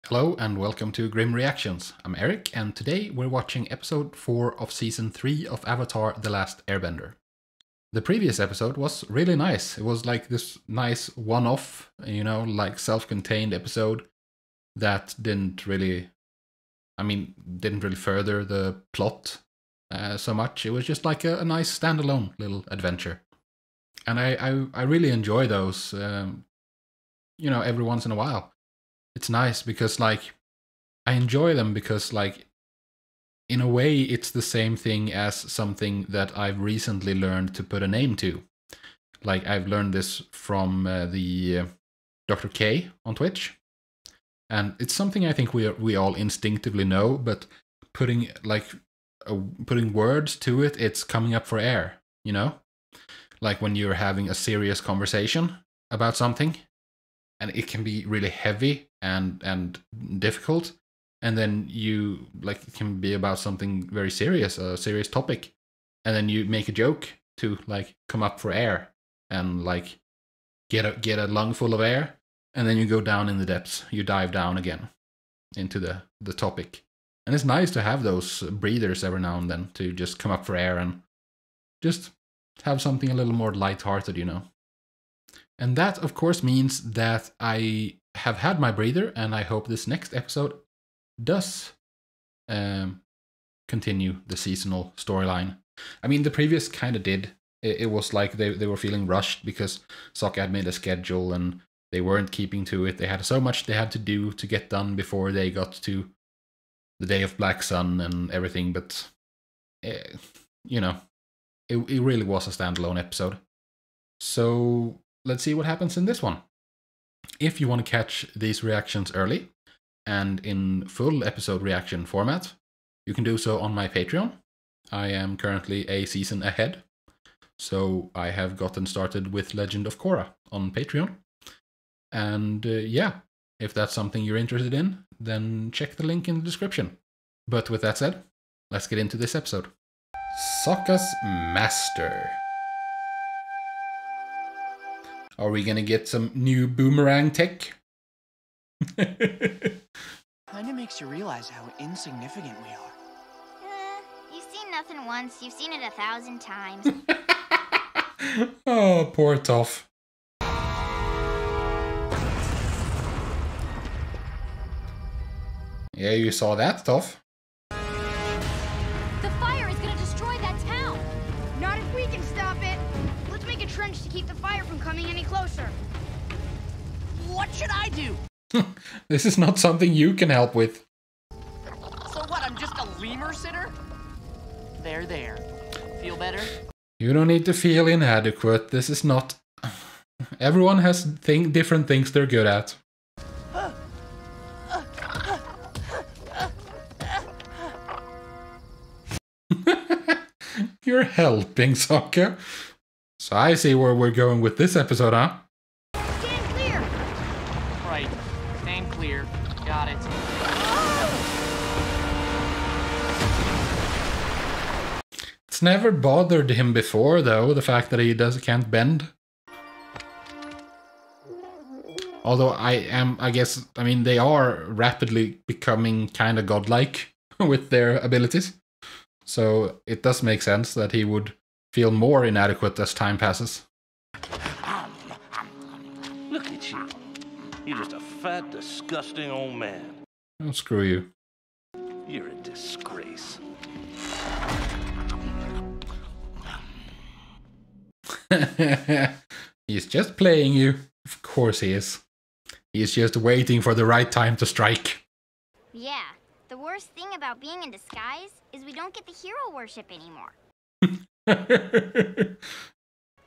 Hello and welcome to Grim Reactions. I'm Erik and today we're watching episode 4 of season 3 of Avatar: The Last Airbender. The previous episode was really nice. It was like this nice one-off, like self-contained episode that didn't really further the plot so much. It was just like a nice standalone little adventure. And I really enjoy those, every once in a while. It's nice because, I enjoy them because, in a way, it's the same thing as something that I've recently learned to put a name to. I've learned this from the Dr. K on Twitch. And it's something I think we all instinctively know, but putting words to it, it's coming up for air, Like when you're having a serious conversation about something, and it can be really heavy and difficult, and then it can be about something very serious, a serious topic, and then you make a joke to come up for air and get a lung full of air, and then you go down in the depths, you dive down again into the topic. And it's nice to have those breathers every now and then to just come up for air and just have something a little more lighthearted, And that, of course, means that I have had my breather, and I hope this next episode does continue the seasonal storyline. I mean, the previous kind of did. It was like they were feeling rushed because Sokka had made a schedule and they weren't keeping to it. They had so much they had to do to get done before they got to the Day of Black Sun and everything, but, it really was a standalone episode. So let's see what happens in this one. If you want to catch these reactions early and in full episode reaction format, you can do so on my Patreon. I am currently a season ahead, so I have gotten started with Legend of Korra on Patreon. And if that's something you're interested in, then check the link in the description. But with that said, let's get into this episode. Sokka's Master. Are we gonna get some new boomerang tech? Kinda makes you realize how insignificant we are. You've seen nothing once, you've seen it 1,000 times. Oh, poor Toph. Yeah, you saw that, Toph. The fire is gonna destroy that town! Not if we can stop it! Let's make a trench to keep the fire from coming any closer. What should I do? This is not something you can help with. So what, I'm just a lemur sitter? There. Feel better? You don't need to feel inadequate. This is not... Everyone has different things they're good at. You're helping, Sokka. So I see where we're going with this episode, huh? Stand clear! Right. Stand clear. Got it. It's never bothered him before, though, the fact that he can't bend. Although they are rapidly becoming kind of godlike with their abilities. So it does make sense that he would feel more inadequate as time passes. Look at you. You're just a fat, disgusting old man. Oh, screw you. You're a disgrace. He's just playing you. Of course he is. He's just waiting for the right time to strike. Yeah, the worst thing about being in disguise is we don't get the hero worship anymore.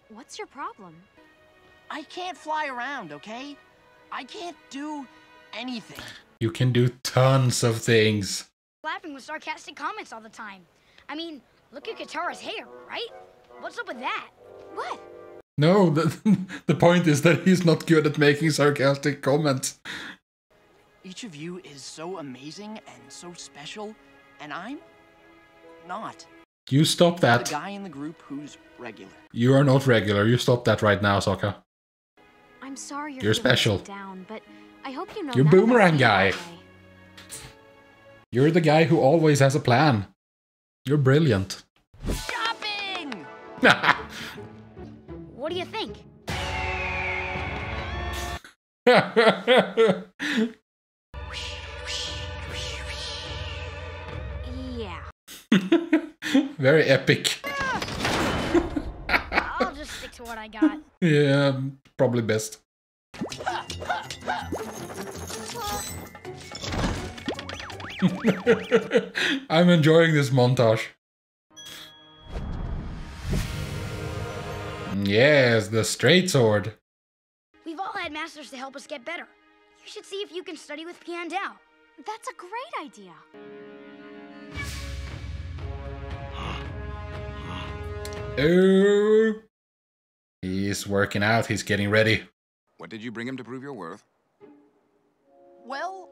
What's your problem? I can't fly around, okay? I can't do anything. You can do tons of things. Laughing with sarcastic comments all the time. I mean, look at Katara's hair, right? What's up with that? What? No, the point is that he's not good at making sarcastic comments. Each of you is so amazing and so special, and I'm not. You stop I'm that. the guy in the group who's regular. You are not regular. You stop that right now, I'm sorry You're feeling special. so down, but I hope you know You're none of us boomerang feel guy. that way. You're the guy who always has a plan. You're brilliant. Shopping! What do you think? Yeah. Very epic. I'll just stick to what I got. Yeah, probably best. I'm enjoying this montage. Yes, the straight sword. We've all had masters to help us get better. You should see if you can study with Piandao. That's a great idea. Oh, he's working out. He's getting ready. What did you bring him to prove your worth? Well,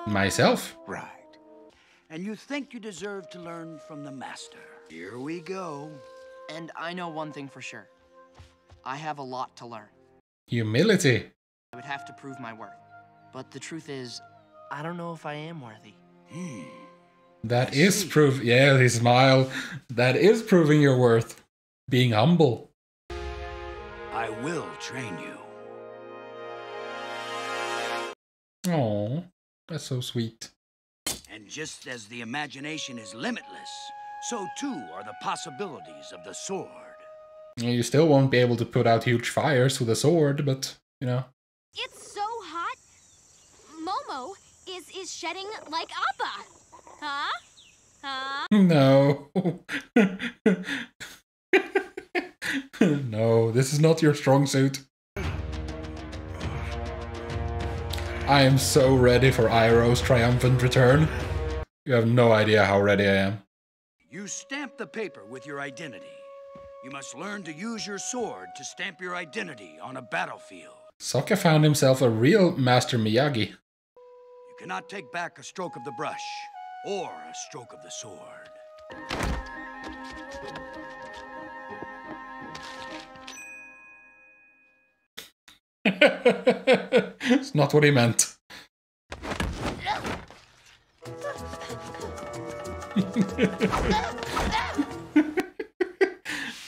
Myself. Right. And you think you deserve to learn from the master. Here we go. And I know one thing for sure. I have a lot to learn. Humility. I would have to prove my worth. But the truth is, I don't know if I am worthy. That is proof. Yeah, he smile. That is proving your worth. Being humble. I will train you. Oh, that's so sweet. And just as the imagination is limitless, so too are the possibilities of the sword. You still won't be able to put out huge fires with a sword, but, you know. It's so hot. Momo is shedding like Appa. Huh? Huh? No. No, this is not your strong suit. I am so ready for Iroh's triumphant return. You have no idea how ready I am. You stamp the paper with your identity. You must learn to use your sword to stamp your identity on a battlefield. Sokka found himself a real Master Miyagi. You cannot take back a stroke of the brush or a stroke of the sword. It's not what he meant.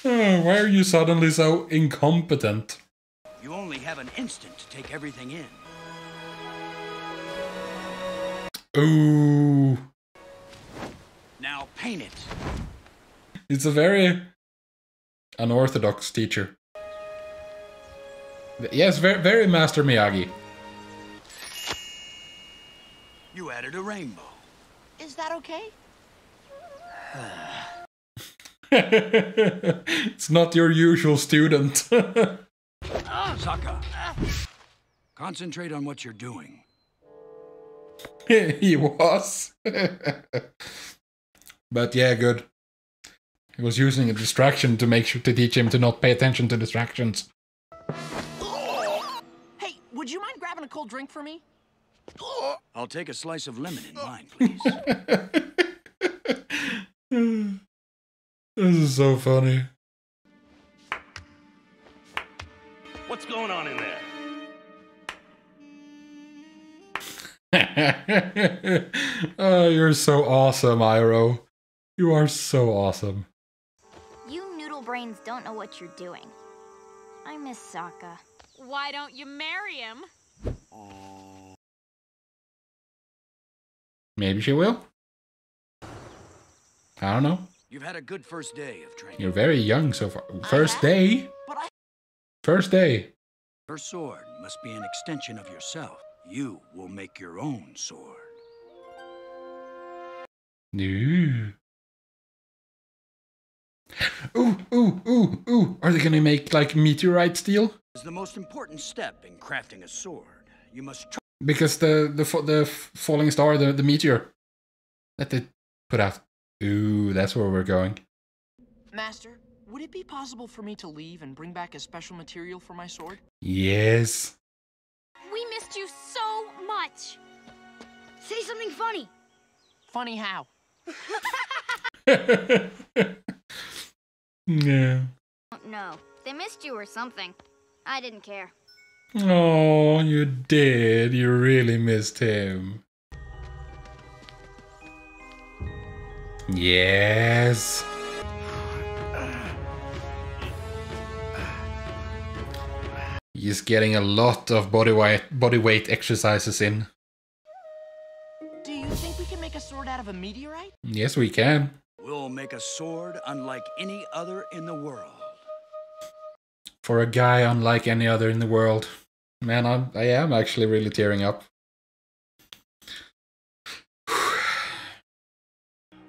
Oh, why are you suddenly so incompetent? You only have an instant to take everything in. Ooh. Now paint it. It's a very unorthodox teacher. Yes, very, very Master Miyagi. You added a rainbow. Is that okay? It's not your usual student. Sokka, concentrate on what you're doing. He was. But yeah, good. He was using a distraction to make sure to teach him to not pay attention to distractions. Hey, would you mind grabbing a cold drink for me? I'll take a slice of lemon in mine, please. This is so funny. What's going on in there? Oh, you're so awesome, Iroh. You are so awesome. You noodle brains don't know what you're doing. I miss Sokka. Why don't you marry him? Maybe she will. I don't know. You've had a good first day of training. You're very young so far. First day? First day. Your sword must be an extension of yourself. You will make your own sword. Ooh. Ooh. Are they gonna make, like, meteorite steel? It's the most important step in crafting a sword. You must Because the falling star, the meteor that they put out. Ooh, that's where we're going. Master, would it be possible for me to leave and bring back a special material for my sword? Yes. We missed you so much. Say something funny. Funny how? Yeah. No, they missed you or something. I didn't care. Oh, you did. You really missed him. Yes. He's getting a lot of body weight exercises in. Do you think we can make a sword out of a meteorite? Yes, we can. We'll make a sword unlike any other in the world. For a guy unlike any other in the world. Man, I am actually really tearing up.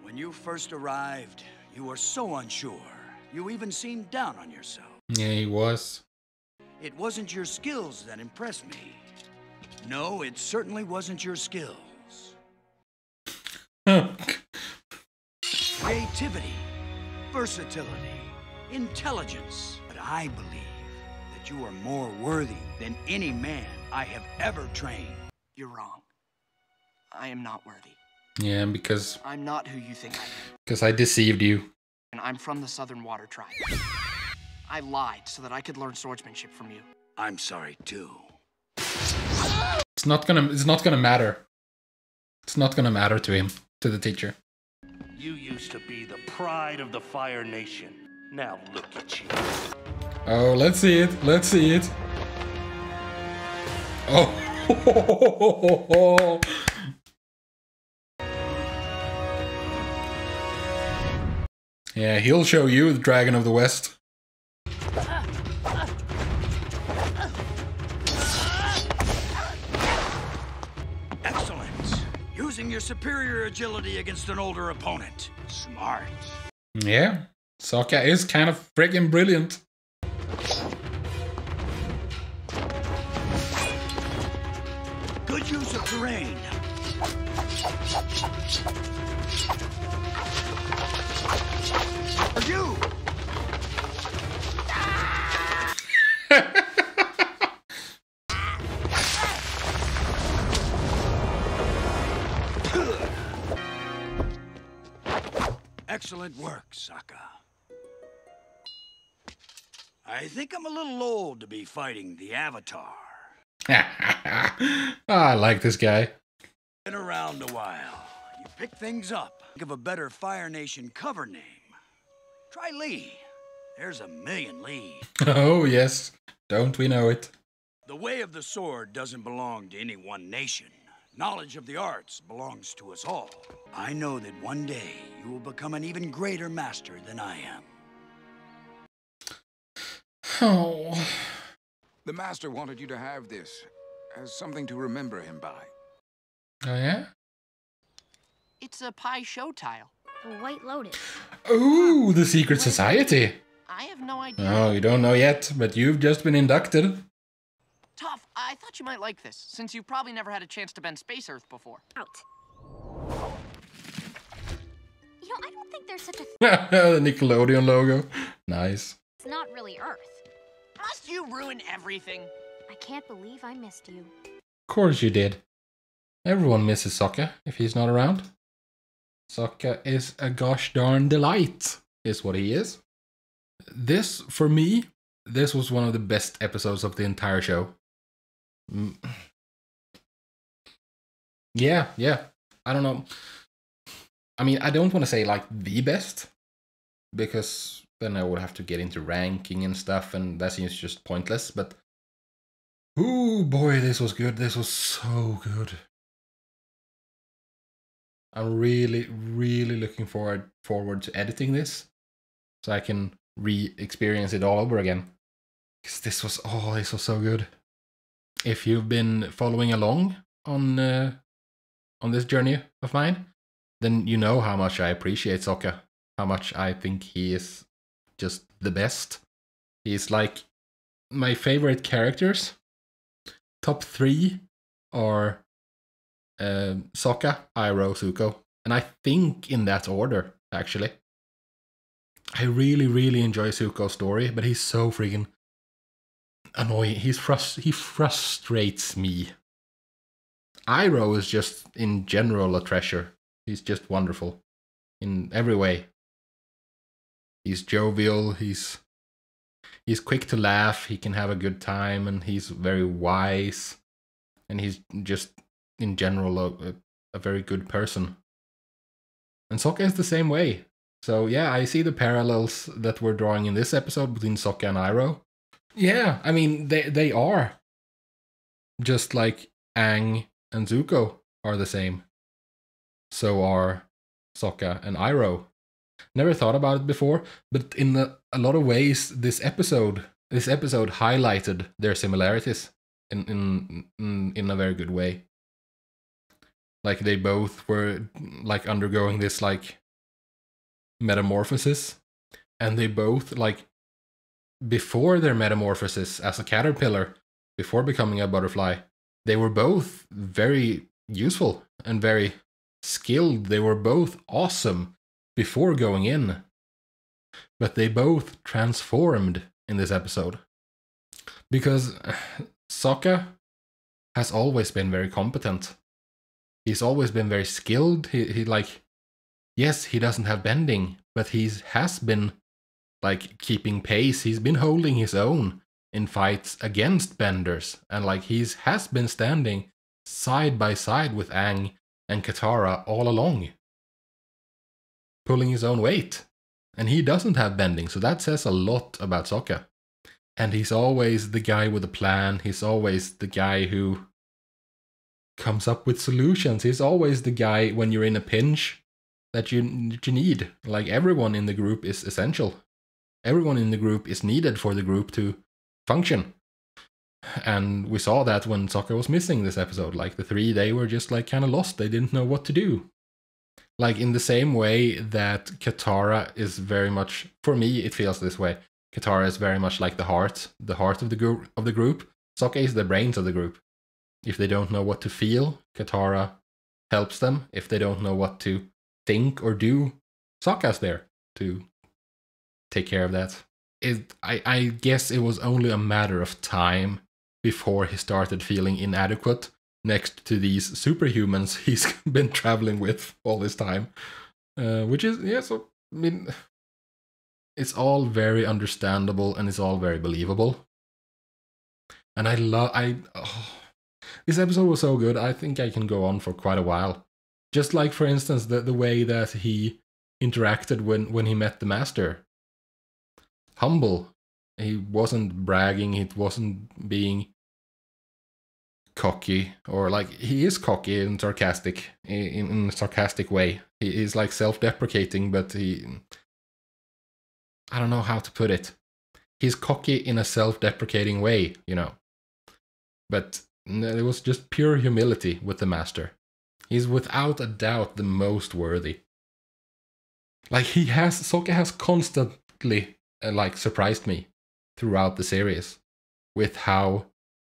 When you first arrived, you were so unsure. You even seemed down on yourself. Yeah, he was. It wasn't your skills that impressed me. No, it certainly wasn't your skills. Creativity, versatility, intelligence. But I believe that you are more worthy than any man I have ever trained. You're wrong. I am not worthy. Yeah, because I'm not who you think I am. Because I deceived you. And I'm from the Southern Water Tribe. I lied so that I could learn swordsmanship from you. I'm sorry too. It's not gonna matter. It's not gonna matter to him, to the teacher. You used to be the pride of the Fire Nation. Now look at you. Oh, let's see it. Let's see it. Oh. Yeah, he'll show you the Dragon of the West. Excellent. Using your superior agility against an older opponent. Smart. Yeah, Sokka is kind of friggin' brilliant. Good use of terrain. For you. Excellent work, Sokka. I think I'm a little old to be fighting the Avatar. I like this guy. Been around a while. You pick things up. Think of a better Fire Nation cover name. Try Lee. There's a million Lee. Oh, yes. Don't we know it? The way of the sword doesn't belong to any one nation. Knowledge of the arts belongs to us all. I know that one day you will become an even greater master than I am. Oh. The master wanted you to have this as something to remember him by. Oh, yeah? It's a pie show tile. The White Lotus. Ooh, the secret society. I have no idea. Oh, you don't know yet, but you've just been inducted. Tough, I thought you might like this, since you've probably never had a chance to bend Space Earth before. Out. You know, I don't think there's such a The Nickelodeon logo. Nice. It's not really Earth. Must you ruin everything? I can't believe I missed you. Of course you did. Everyone misses Sokka if he's not around. Sokka is a gosh darn delight, is what he is. This, for me, this was one of the best episodes of the entire show. Yeah. I don't know. I mean, I don't want to say like the best, because then I would have to get into ranking and stuff, and that seems just pointless, but ooh, boy, this was good. This was so good. I'm really, really looking forward to editing this, so I can re-experience it all over again. Because this was so good. If you've been following along on this journey of mine, then you know how much I appreciate Sokka. How much I think he is just the best. He's like my favorite characters. Top 3 are Sokka, Iroh, Zuko. And I think in that order, actually. I really, really enjoy Zuko's story, but he's so freaking annoying. He frustrates me. Iroh is just, in general, a treasure. He's just wonderful. In every way. He's jovial, he's quick to laugh, he can have a good time, and he's very wise. And he's just, in general, a very good person. And Sokka is the same way. So yeah, I see the parallels that we're drawing in this episode between Sokka and Iroh. Yeah, I mean, they are. Just like Aang and Zuko are the same. So are Sokka and Iroh. Never thought about it before, but in a lot of ways, this episode highlighted their similarities in a very good way. Like they both were like undergoing this like metamorphosis, and they both like before their metamorphosis as a caterpillar, before becoming a butterfly, they were both very useful and very skilled. They were both awesome before going in, but they both transformed in this episode because Sokka has always been very competent. He's always been very skilled. He like, yes, he doesn't have bending, but he has been like keeping pace. He's been holding his own in fights against benders, and like has been standing side by side with Aang and Katara all along, pulling his own weight. And he doesn't have bending, so that says a lot about Sokka. And he's always the guy with a plan. He's always the guy who comes up with solutions. He's always the guy when you're in a pinch that you need. Like everyone in the group is essential. Everyone in the group is needed for the group to function. And we saw that when Sokka was missing this episode. Like the three, they were just like kind of lost. They didn't know what to do. Like in the same way that Katara is very much, for me it feels this way. Katara is very much like the heart of the group. Sokka is the brains of the group. If they don't know what to feel, Katara helps them. If they don't know what to think or do, Sokka's there to take care of that. I guess it was only a matter of time before he started feeling inadequate next to these superhumans he's been traveling with all this time. Which is, yeah, so, I mean, it's all very understandable and it's all very believable. And this episode was so good, I think I can go on for quite a while. Just like, for instance, the way that he interacted when he met the Master. Humble. He wasn't bragging, he wasn't being cocky, or like, he is cocky and sarcastic, in a sarcastic way. He is like self-deprecating, but I don't know how to put it. He's cocky in a self-deprecating way, you know. But it was just pure humility with the Master. He's without a doubt the most worthy. Like Sokka has constantly like surprised me throughout the series with how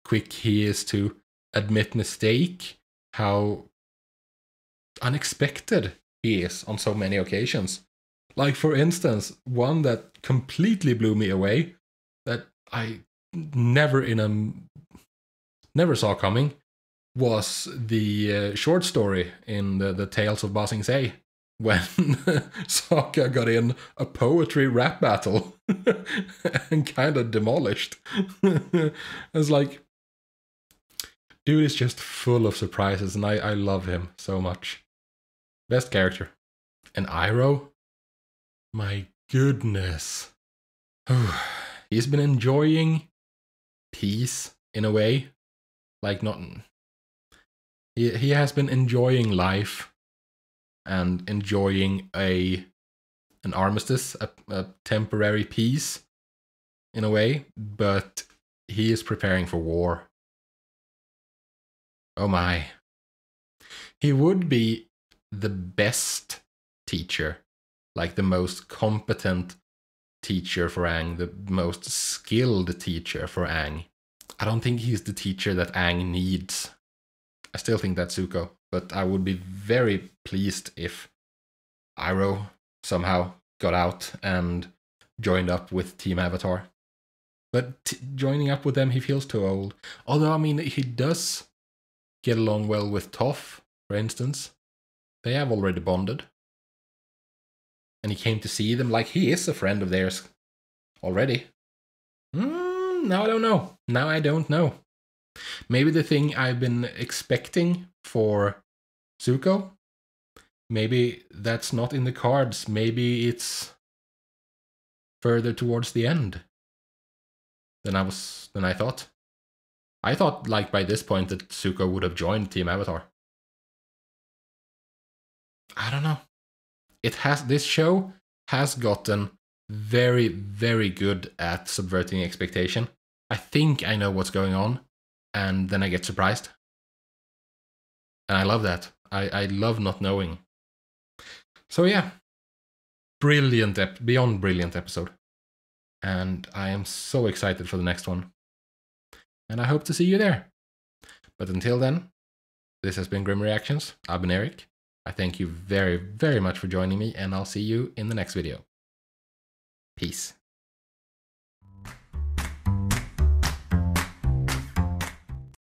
quick he is to admit mistake, how unexpected he is on so many occasions. Like for instance, one that completely blew me away, that I never saw coming, was the short story in the Tales of Ba Sing Se, when Sokka got in a poetry rap battle and kind of demolished. It's like, dude is just full of surprises, and I love him so much. Best character. And Iroh? My goodness. He's been enjoying peace in a way. Like not... He has been enjoying life and enjoying an armistice, a temporary peace in a way, but he is preparing for war. Oh my. He would be the best teacher, like the most competent teacher for Aang, the most skilled teacher for Aang. I don't think he's the teacher that Aang needs. I still think that's Zuko, but I would be very pleased if Iroh somehow got out and joined up with Team Avatar. But joining up with them, he feels too old. Although, I mean, he does get along well with Toph, for instance. They have already bonded. And he came to see them, like he is a friend of theirs already. Now I don't know. Now I don't know. Maybe the thing I've been expecting for Zuko maybe that's not in the cards. Maybe it's further towards the end than I thought. I thought, like, by this point that Zuko would have joined Team Avatar. I don't know. This show has gotten very, very good at subverting expectation. I think I know what's going on, and then I get surprised. And I love that. I love not knowing. So yeah, beyond brilliant episode. And I am so excited for the next one. And I hope to see you there. But until then, this has been Grim Reactions. I've been Erik. I thank you very, very much for joining me, and I'll see you in the next video. Peace.